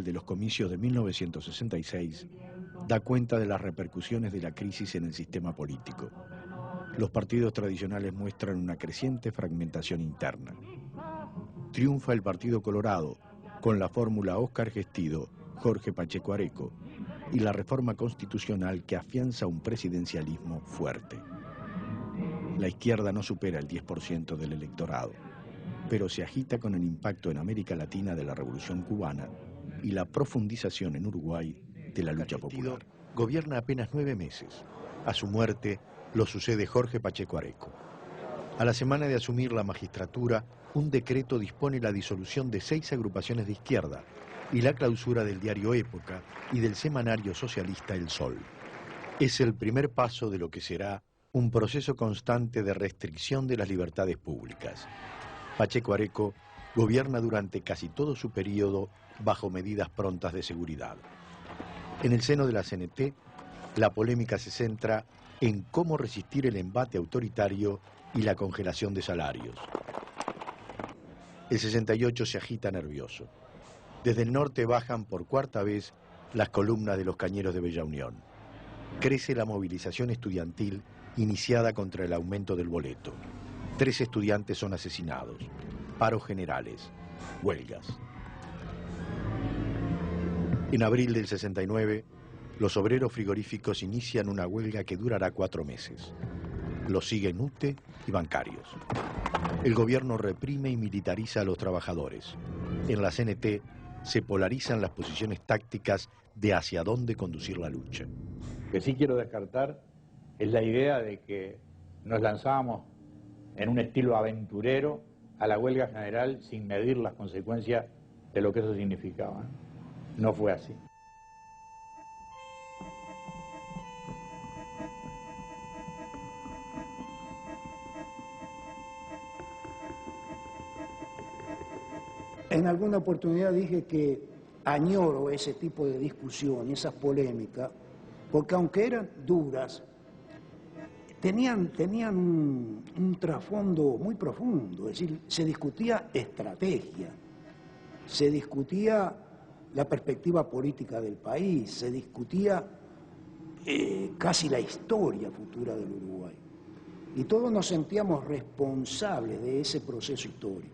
de los comicios de 1966 da cuenta de las repercusiones de la crisis en el sistema político. Los partidos tradicionales muestran una creciente fragmentación interna. Triunfa el Partido Colorado con la fórmula Óscar Gestido, Jorge Pacheco Areco y la reforma constitucional que afianza un presidencialismo fuerte. La izquierda no supera el 10% del electorado, pero se agita con el impacto en América Latina de la Revolución Cubana y la profundización en Uruguay de la lucha popular. Gobierna apenas 9 meses. A su muerte lo sucede Jorge Pacheco Areco. A la semana de asumir la magistratura, un decreto dispone la disolución de 6 agrupaciones de izquierda y la clausura del diario Época y del semanario socialista El Sol. Es el primer paso de lo que será un proceso constante de restricción de las libertades públicas. Pacheco Areco gobierna durante casi todo su periodo bajo medidas prontas de seguridad. En el seno de la CNT, la polémica se centra en cómo resistir el embate autoritario y la congelación de salarios. El 68 se agita nervioso. Desde el norte bajan por cuarta vez las columnas de los cañeros de Bella Unión. Crece la movilización estudiantil iniciada contra el aumento del boleto. 3 estudiantes son asesinados. Paros generales. Huelgas. En abril del 69, los obreros frigoríficos inician una huelga que durará 4 meses. Lo siguen UTE y bancarios. El gobierno reprime y militariza a los trabajadores. En la CNT se polarizan las posiciones tácticas de hacia dónde conducir la lucha. Lo que sí quiero descartar es la idea de que nos lanzábamos en un estilo aventurero a la huelga general sin medir las consecuencias de lo que eso significaba. No fue así. En alguna oportunidad dije que añoro ese tipo de discusión, esas polémicas, porque aunque eran duras, tenían un trasfondo muy profundo, es decir, se discutía estrategia, se discutía la perspectiva política del país, se discutía casi la historia futura del Uruguay. Y todos nos sentíamos responsables de ese proceso histórico.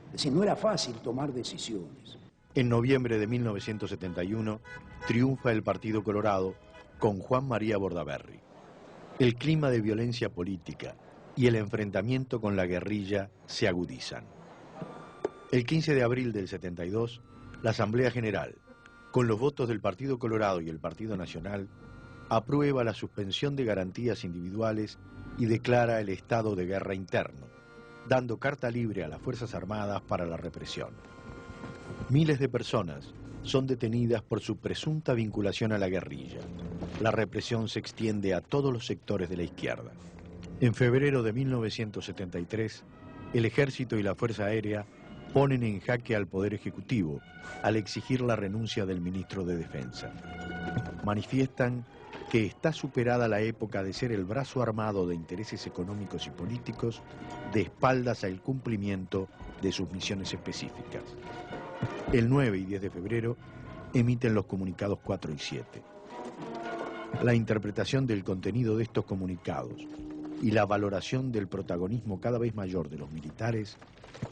Es decir, no era fácil tomar decisiones. En noviembre de 1971 triunfa el Partido Colorado con Juan María Bordaberry. El clima de violencia política y el enfrentamiento con la guerrilla se agudizan. El 15 de abril del 72, la Asamblea General, con los votos del Partido Colorado y el Partido Nacional, aprueba la suspensión de garantías individuales y declara el estado de guerra interno, dando carta libre a las Fuerzas Armadas para la represión. Miles de personas son detenidas por su presunta vinculación a la guerrilla. La represión se extiende a todos los sectores de la izquierda. En febrero de 1973, el Ejército y la Fuerza Aérea ponen en jaque al Poder Ejecutivo al exigir la renuncia del ministro de Defensa. Manifiestan que está superada la época de ser el brazo armado de intereses económicos y políticos de espaldas al cumplimiento de sus misiones específicas. El 9 y 10 de febrero emiten los comunicados 4 y 7. La interpretación del contenido de estos comunicados y la valoración del protagonismo cada vez mayor de los militares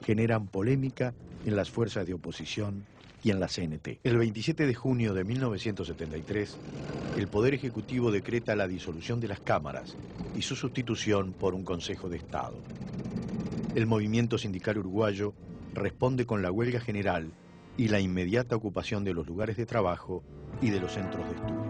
generan polémica en las fuerzas de oposición y en la CNT. El 27 de junio de 1973, el Poder Ejecutivo decreta la disolución de las cámaras y su sustitución por un Consejo de Estado. El movimiento sindical uruguayo responde con la huelga general y la inmediata ocupación de los lugares de trabajo y de los centros de estudio.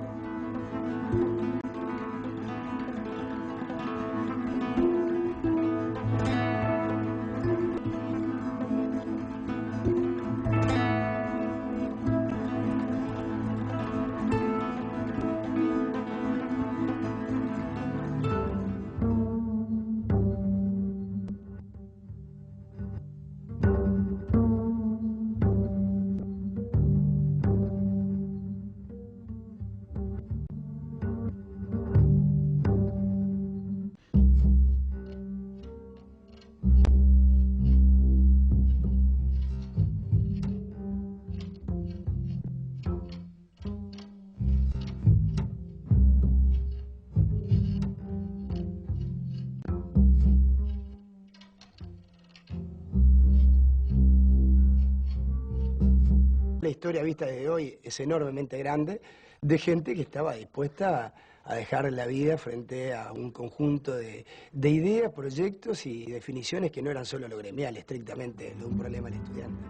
simple historia vista desde hoy es enormemente grande, de gente que estaba dispuesta a dejar la vida frente a un conjunto de ideas, proyectos y definiciones que no eran solo lo gremial, estrictamente, de un problema del estudiante.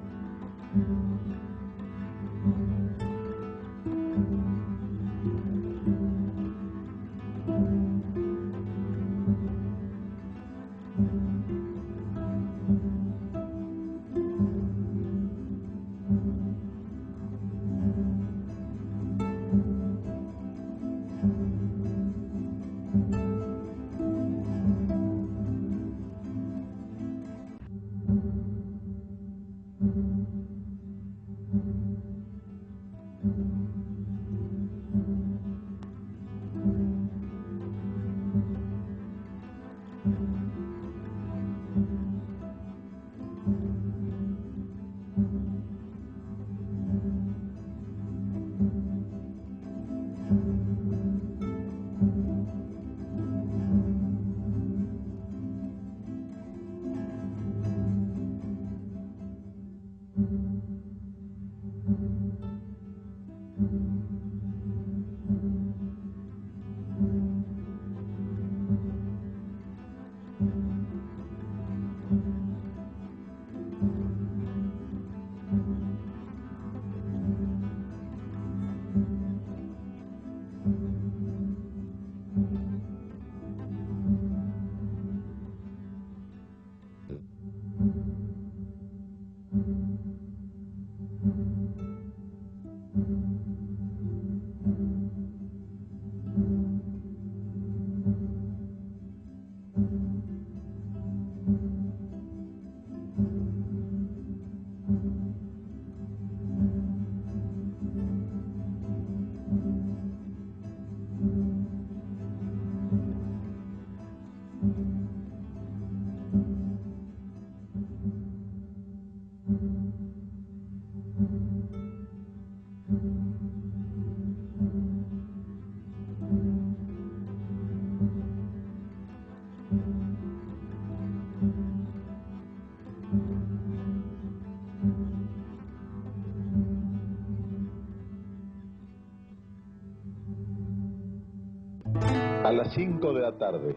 A las 5 de la tarde.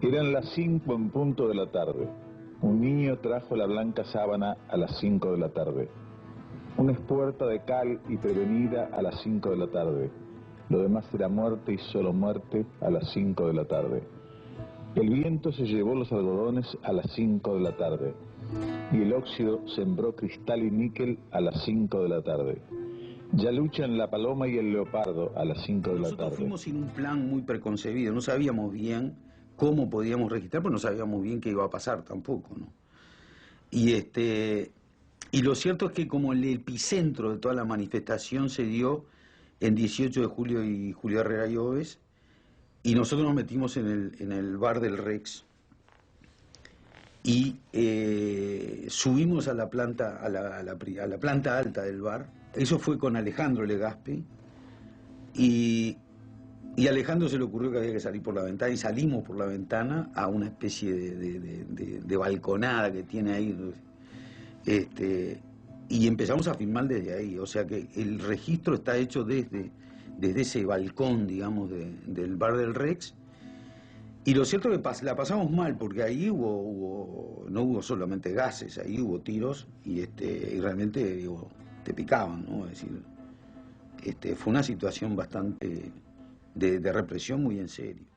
Eran las 5 en punto de la tarde. Un niño trajo la blanca sábana a las 5 de la tarde. Una espuerta de cal y prevenida a las 5 de la tarde. Lo demás era muerte y solo muerte a las 5 de la tarde. El viento se llevó los algodones a las 5 de la tarde. Y el óxido sembró cristal y níquel a las 5 de la tarde. Ya luchan la paloma y el leopardo a las 5 de la tarde. Nosotros fuimos sin un plan muy preconcebido, no sabíamos bien cómo podíamos registrar, pero no sabíamos bien qué iba a pasar tampoco, ¿no? Y lo cierto es que como el epicentro de toda la manifestación se dio en 18 de julio y Julio Herrera y Oves, y nosotros nos metimos en el bar del Rex y subimos a la planta alta del bar. Eso fue con Alejandro Legaspi y a Alejandro se le ocurrió que había que salir por la ventana y salimos por la ventana a una especie de balconada que tiene ahí, y empezamos a filmar desde ahí, o sea que el registro está hecho desde ese balcón, digamos, del bar del Rex. Y lo cierto es que la pasamos mal, porque ahí no hubo solamente gases, ahí hubo tiros y realmente, digo, te picaban, ¿no? Es decir, fue una situación bastante de represión muy en serio.